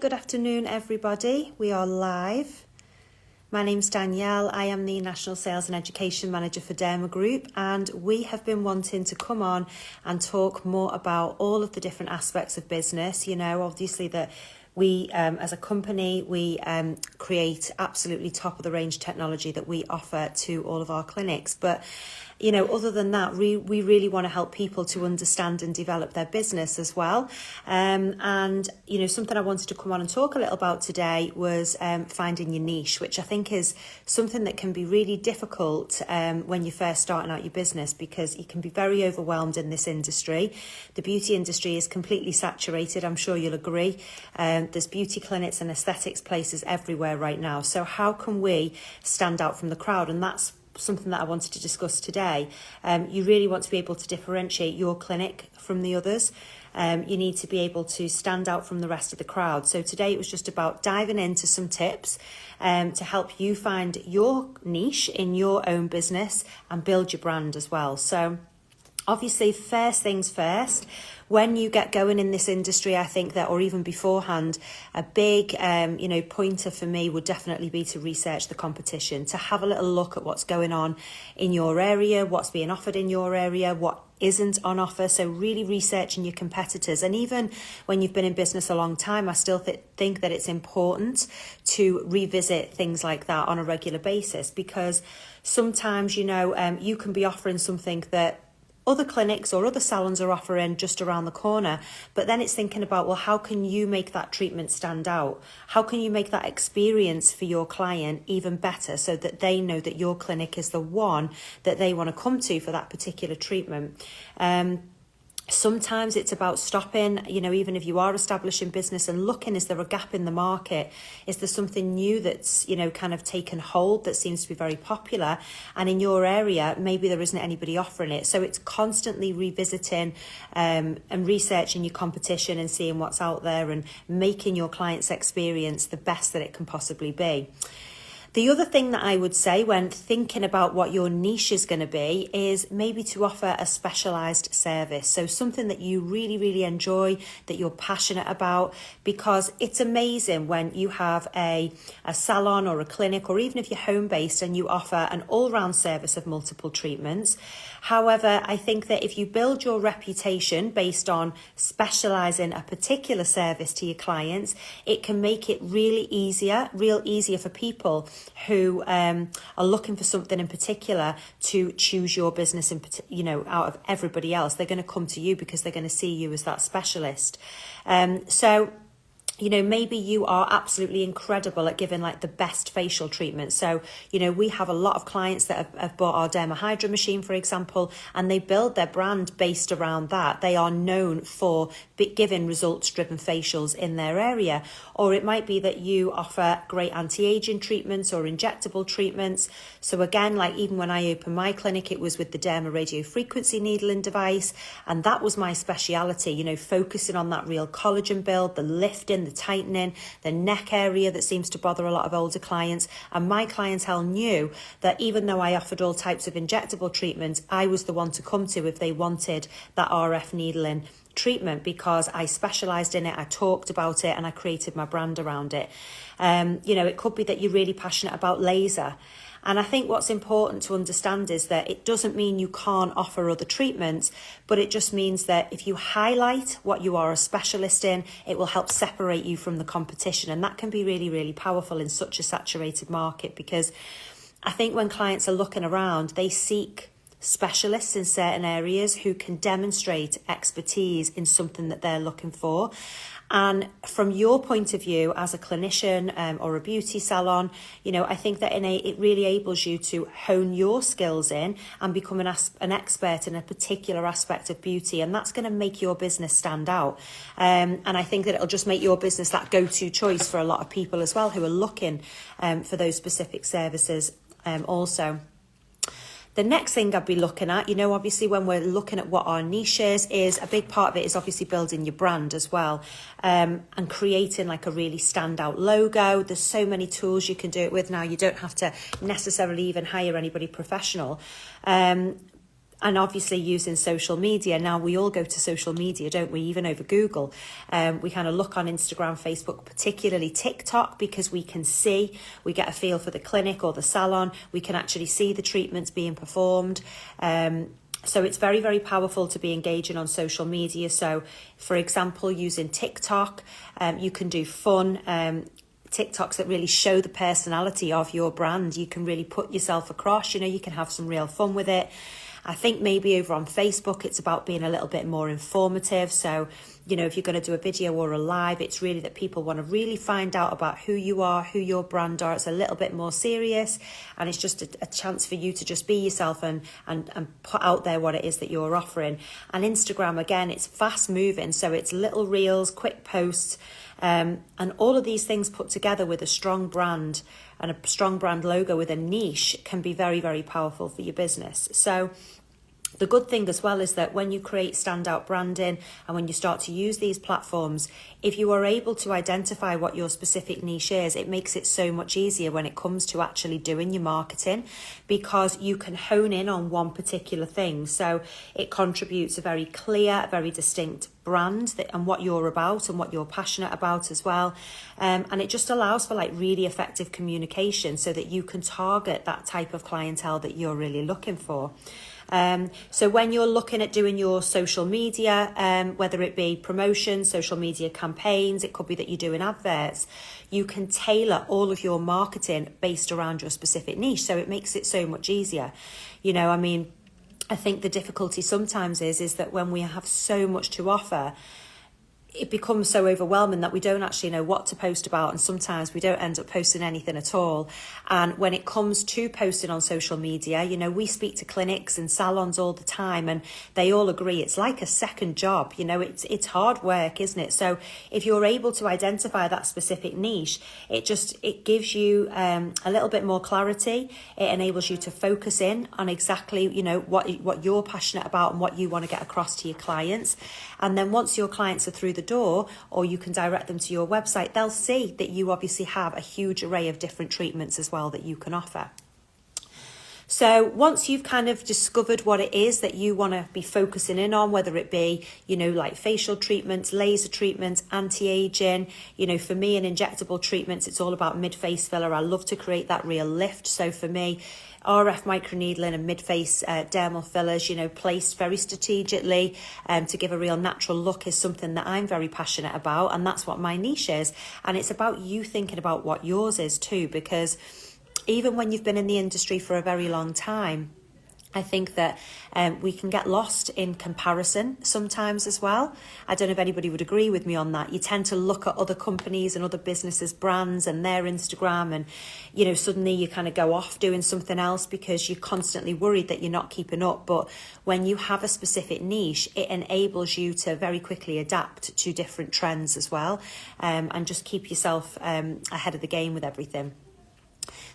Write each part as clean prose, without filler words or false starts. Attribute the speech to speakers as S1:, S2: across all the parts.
S1: good afternoon everybody. We are live. My name's Danielle. I am the National Sales and Education Manager for Derma Group, and we have been wanting to come on and talk more about all of the different aspects of business. You know, obviously that we as a company, we create absolutely top of the range technology that we offer to all of our clinics. But you know, other than that, we really want to help people to understand and develop their business as well. And, you know, something I wanted to come on and talk a little about today was finding your niche, which I think is something that can be really difficult when you're first starting out your business, because you can be very overwhelmed in this industry. The beauty industry is completely saturated. I'm sure you'll agree. There's beauty clinics and aesthetics places everywhere right now. So how can we stand out from the crowd? And that's something that I wanted to discuss today. You really want to be able to differentiate your clinic from the others. You need to be able to stand out from the rest of the crowd. So today it was just about diving into some tips to help you find your niche in your own business and build your brand as well. So obviously, first things first, when you get going in this industry, I think that, or even beforehand, a big, pointer for me would definitely be to research the competition, to have a little look at what's going on in your area, what's being offered in your area, what isn't on offer. So really researching your competitors. And even when you've been in business a long time, I still think that it's important to revisit things like that on a regular basis, because sometimes, you know, you can be offering something that other clinics or other salons are offering just around the corner, but then it's thinking about, well, how can you make that treatment stand out? How can you make that experience for your client even better, so that they know that your clinic is the one that they want to come to for that particular treatment? Sometimes it's about stopping, you know, even if you are establishing business, and looking, is there a gap in the market? Is there something new that's, you know, kind of taken hold that seems to be very popular? And in your area, maybe there isn't anybody offering it. So it's constantly revisiting and researching your competition and seeing what's out there and making your client's experience the best that it can possibly be. The other thing that I would say when thinking about what your niche is going to be is maybe to offer a specialised service. So something that you really, really enjoy, that you're passionate about, because it's amazing when you have a salon or a clinic, or even if you're home-based and you offer an all-round service of multiple treatments. However, I think that if you build your reputation based on specialising a particular service to your clients, it can make it real easier for people who are looking for something in particular to choose your business, out of everybody else. They're going to come to you because they're going to see you as that specialist. So you know, maybe you are absolutely incredible at giving like the best facial treatment. So, you know, we have a lot of clients that have bought our Derma Hydra machine, for example, and they build their brand based around that. They are known for giving results-driven facials in their area. Or it might be that you offer great anti-aging treatments or injectable treatments. So again, like even when I opened my clinic, it was with the Derma radio frequency needling device. And that was my speciality, you know, focusing on that real collagen build, the lifting, the tightening, the neck area that seems to bother a lot of older clients. And my clientele knew that even though I offered all types of injectable treatments, I was the one to come to if they wanted that RF needling treatment, because I specialised in it, I talked about it, and I created my brand around it. You know, it could be that you're really passionate about laser. And I think what's important to understand is that it doesn't mean you can't offer other treatments, but it just means that if you highlight what you are a specialist in, it will help separate you from the competition. And that can be really, really powerful in such a saturated market, because I think when clients are looking around, they seek specialists in certain areas who can demonstrate expertise in something that they're looking for. And from your point of view as a clinician or a beauty salon, you know, I think that it really enables you to hone your skills in and become an expert in a particular aspect of beauty. And that's going to make your business stand out. And I think that it'll just make your business that go-to choice for a lot of people as well who are looking for those specific services also. The next thing I'd be looking at, you know, obviously when we're looking at what our niche is a big part of it is obviously building your brand as well, and creating like a really standout logo. There's so many tools you can do it with now. You don't have to necessarily even hire anybody professional. And obviously using social media. Now we all go to social media, don't we? Even over Google. We kind of look on Instagram, Facebook, particularly TikTok, because we can see, we get a feel for the clinic or the salon. We can actually see the treatments being performed. So it's very, very powerful to be engaging on social media. So for example, using TikTok, you can do fun TikToks that really show the personality of your brand. You can really put yourself across, you know, you can have some real fun with it. I think maybe over on Facebook, it's about being a little bit more informative. So, you know, if you're going to do a video or a live, it's really that people want to really find out about who you are, who your brand are. It's a little bit more serious, and it's just a chance for you to just be yourself and put out there what it is that you're offering. And Instagram, again, it's fast moving. So it's little reels, quick posts, and all of these things put together with a strong brand and a strong brand logo with a niche can be very, very powerful for your business. So the good thing as well is that when you create standout branding and when you start to use these platforms, if you are able to identify what your specific niche is, it makes it so much easier when it comes to actually doing your marketing, because you can hone in on one particular thing. So it contributes a very clear, very distinct brand and what you're about and what you're passionate about as well. And it just allows for like really effective communication so that you can target that type of clientele that you're really looking for. So when you're looking at doing your social media, whether it be promotion, social media campaigns, it could be that you're doing adverts, you can tailor all of your marketing based around your specific niche. So it makes it so much easier. You know, I mean, I think the difficulty sometimes is that when we have so much to offer, it becomes so overwhelming that we don't actually know what to post about, and sometimes we don't end up posting anything at all. And when it comes to posting on social media, you know, we speak to clinics and salons all the time, and they all agree it's like a second job. You know, it's hard work, isn't it? So if you're able to identify that specific niche, it gives you a little bit more clarity. It enables you to focus in on exactly, you know, what you're passionate about and what you want to get across to your clients. And then once your clients are through the door, or you can direct them to your website, they'll see that you obviously have a huge array of different treatments as well that you can offer. So once you've kind of discovered what it is that you want to be focusing in on, whether it be, you know, like facial treatments, laser treatments, anti-aging, you know, for me in injectable treatments, it's all about mid-face filler. I love to create that real lift. So for me, RF microneedling and mid-face dermal fillers, you know, placed very strategically to give a real natural look is something that I'm very passionate about, and that's what my niche is. And it's about you thinking about what yours is too, because even when you've been in the industry for a very long time, I think that we can get lost in comparison sometimes as well. I don't know if anybody would agree with me on that. You tend to look at other companies and other businesses' brands and their Instagram, and, you know, suddenly you kind of go off doing something else because you're constantly worried that you're not keeping up. But when you have a specific niche, it enables you to very quickly adapt to different trends as well, and just keep yourself ahead of the game with everything.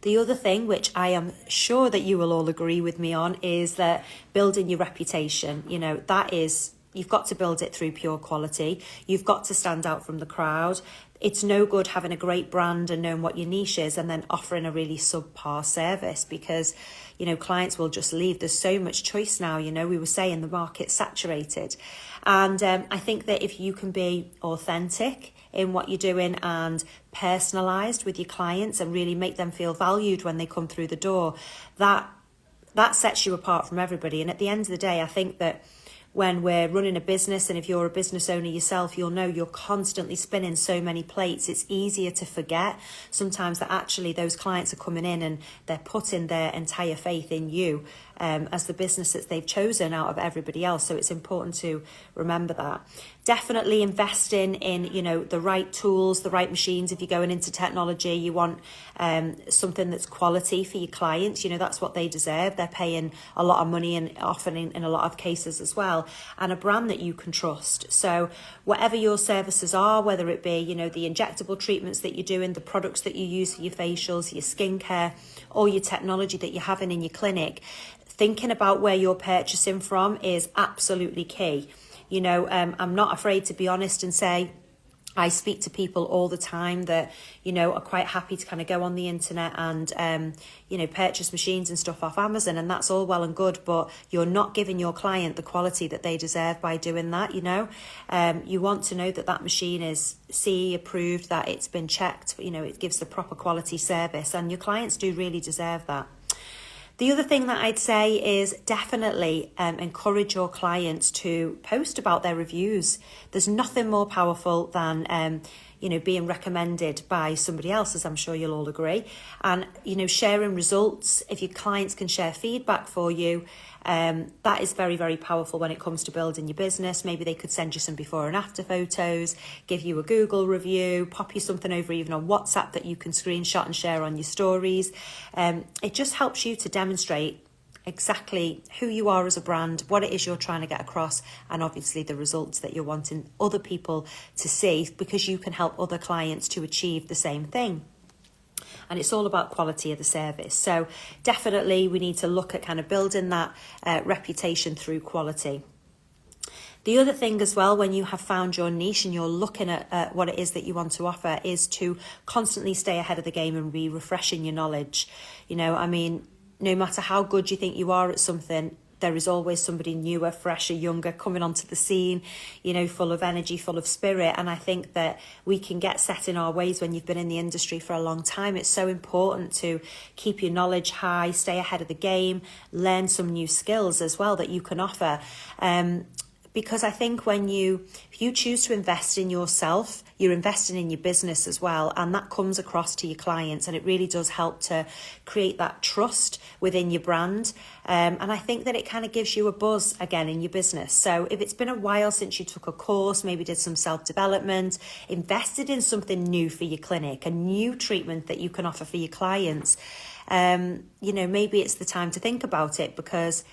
S1: The other thing, which I am sure that you will all agree with me on, is that building your reputation. You know, that is, you've got to build it through pure quality. You've got to stand out from the crowd. It's no good having a great brand and knowing what your niche is and then offering a really subpar service, because, you know, clients will just leave. There's so much choice now. You know, we were saying the market's saturated. And I think that if you can be authentic in what you're doing and personalized with your clients and really make them feel valued when they come through the door, that sets you apart from everybody. And at the end of the day, I think that when we're running a business, and if you're a business owner yourself, you'll know you're constantly spinning so many plates. It's easier to forget sometimes that actually those clients are coming in and they're putting their entire faith in you as the business that they've chosen out of everybody else. So it's important to remember that. Definitely investing in, you know, the right tools, the right machines. If you're going into technology, you want something that's quality for your clients. You know, that's what they deserve. They're paying a lot of money, and often in a lot of cases as well, and a brand that you can trust. So whatever your services are, whether it be, you know, the injectable treatments that you're doing, the products that you use for your facials, your skincare, or your technology that you're having in your clinic, thinking about where you're purchasing from is absolutely key. You know, I'm not afraid to be honest and say I speak to people all the time that, you know, are quite happy to kind of go on the internet and, you know, purchase machines and stuff off Amazon, and that's all well and good, but you're not giving your client the quality that they deserve by doing that, you know. You want to know that that machine is CE approved, that it's been checked, you know, it gives the proper quality service, and your clients do really deserve that. The other thing that I'd say is definitely encourage your clients to post about their reviews. There's nothing more powerful than, you know, being recommended by somebody else, as I'm sure you'll all agree. And, you know, sharing results, if your clients can share feedback for you, that is very, very powerful when it comes to building your business. Maybe they could send you some before and after photos, give you a Google review, pop you something over even on WhatsApp that you can screenshot and share on your stories. It just helps you to demonstrate exactly who you are as a brand, what it is you're trying to get across, and obviously the results that you're wanting other people to see, because you can help other clients to achieve the same thing. And it's all about quality of the service. So definitely we need to look at kind of building that reputation through quality. The other thing as well, when you have found your niche and you're looking at what it is that you want to offer, is to constantly stay ahead of the game and be refreshing your knowledge. You know, I mean, no matter how good you think you are at something, there is always somebody newer, fresher, younger coming onto the scene, you know, full of energy, full of spirit. And I think that we can get set in our ways when you've been in the industry for a long time. It's so important to keep your knowledge high, stay ahead of the game, learn some new skills as well that you can offer. Because I think if you choose to invest in yourself, you're investing in your business as well, and that comes across to your clients, and it really does help to create that trust within your brand. And I think that it kind of gives you a buzz again in your business. So if it's been a while since you took a course, maybe did some self-development, invested in something new for your clinic, a new treatment that you can offer for your clients, you know, maybe it's the time to think about it, because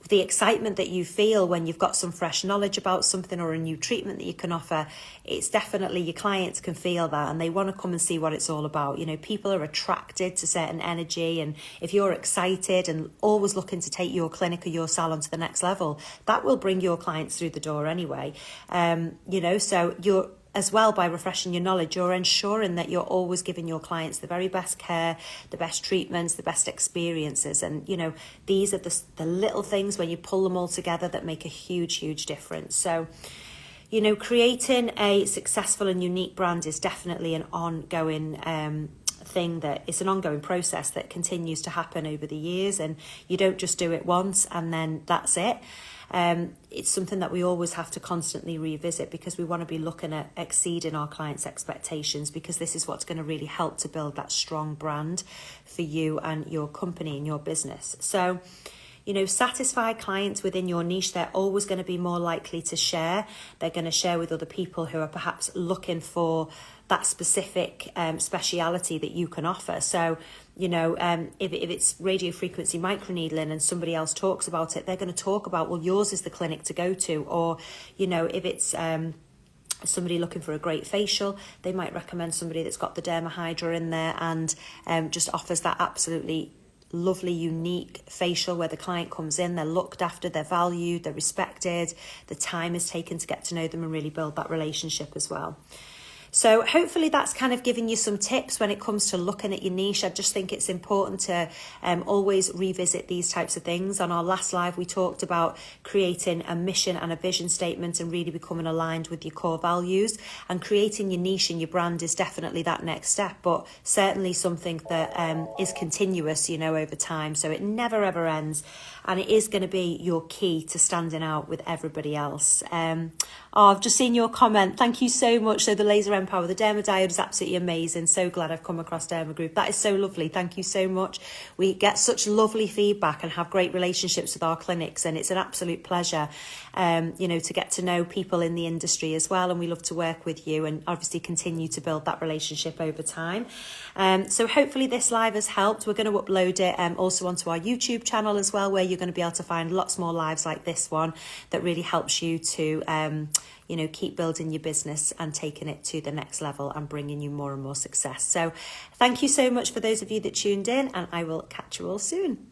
S1: the excitement that you feel when you've got some fresh knowledge about something or a new treatment that you can offer, it's definitely, your clients can feel that and they want to come and see what it's all about. You know, people are attracted to certain energy, and if you're excited and always looking to take your clinic or your salon to the next level, that will bring your clients through the door anyway. You know, so you're, as well, by refreshing your knowledge, you're ensuring that you're always giving your clients the very best care, the best treatments, the best experiences. And, you know, these are the little things when you pull them all together that make a huge, huge difference. So, you know, creating a successful and unique brand is definitely an ongoing thing, that it's an ongoing process that continues to happen over the years, and you don't just do it once and then that's it. It's something that we always have to constantly revisit, because we want to be looking at exceeding our clients' expectations, because this is what's going to really help to build that strong brand for you and your company and your business. So, you know, satisfied clients within your niche, they're always going to be more likely to share. They're going to share with other people who are perhaps looking for that specific speciality that you can offer. So, you know, if it's radio frequency microneedling and somebody else talks about it, they're going to talk about, well, yours is the clinic to go to. Or, you know, if it's somebody looking for a great facial, they might recommend somebody that's got the Derma Hydra in there and just offers that absolutely lovely, unique facial where the client comes in, they're looked after, they're valued, they're respected, the time is taken to get to know them and really build that relationship as well. So hopefully that's kind of giving you some tips when it comes to looking at your niche. I just think it's important to always revisit these types of things. On our last live, we talked about creating a mission and a vision statement and really becoming aligned with your core values. And creating your niche and your brand is definitely that next step, but certainly something that is continuous, you know, over time. So it never, ever ends. And it is going to be your key to standing out with everybody else. I've just seen your comment. Thank you so much. So the Laser Empower, the Derma Diode is absolutely amazing. So glad I've come across Derma Group. That is so lovely. Thank you so much. We get such lovely feedback and have great relationships with our clinics, and it's an absolute pleasure, you know, to get to know people in the industry as well. And we love to work with you and obviously continue to build that relationship over time. So hopefully this live has helped. We're going to upload it also onto our YouTube channel as well, where you're going to be able to find lots more lives like this one that really helps you to you know, keep building your business and taking it to the next level and bringing you more and more success. So thank you so much for those of you that tuned in, and I will catch you all soon.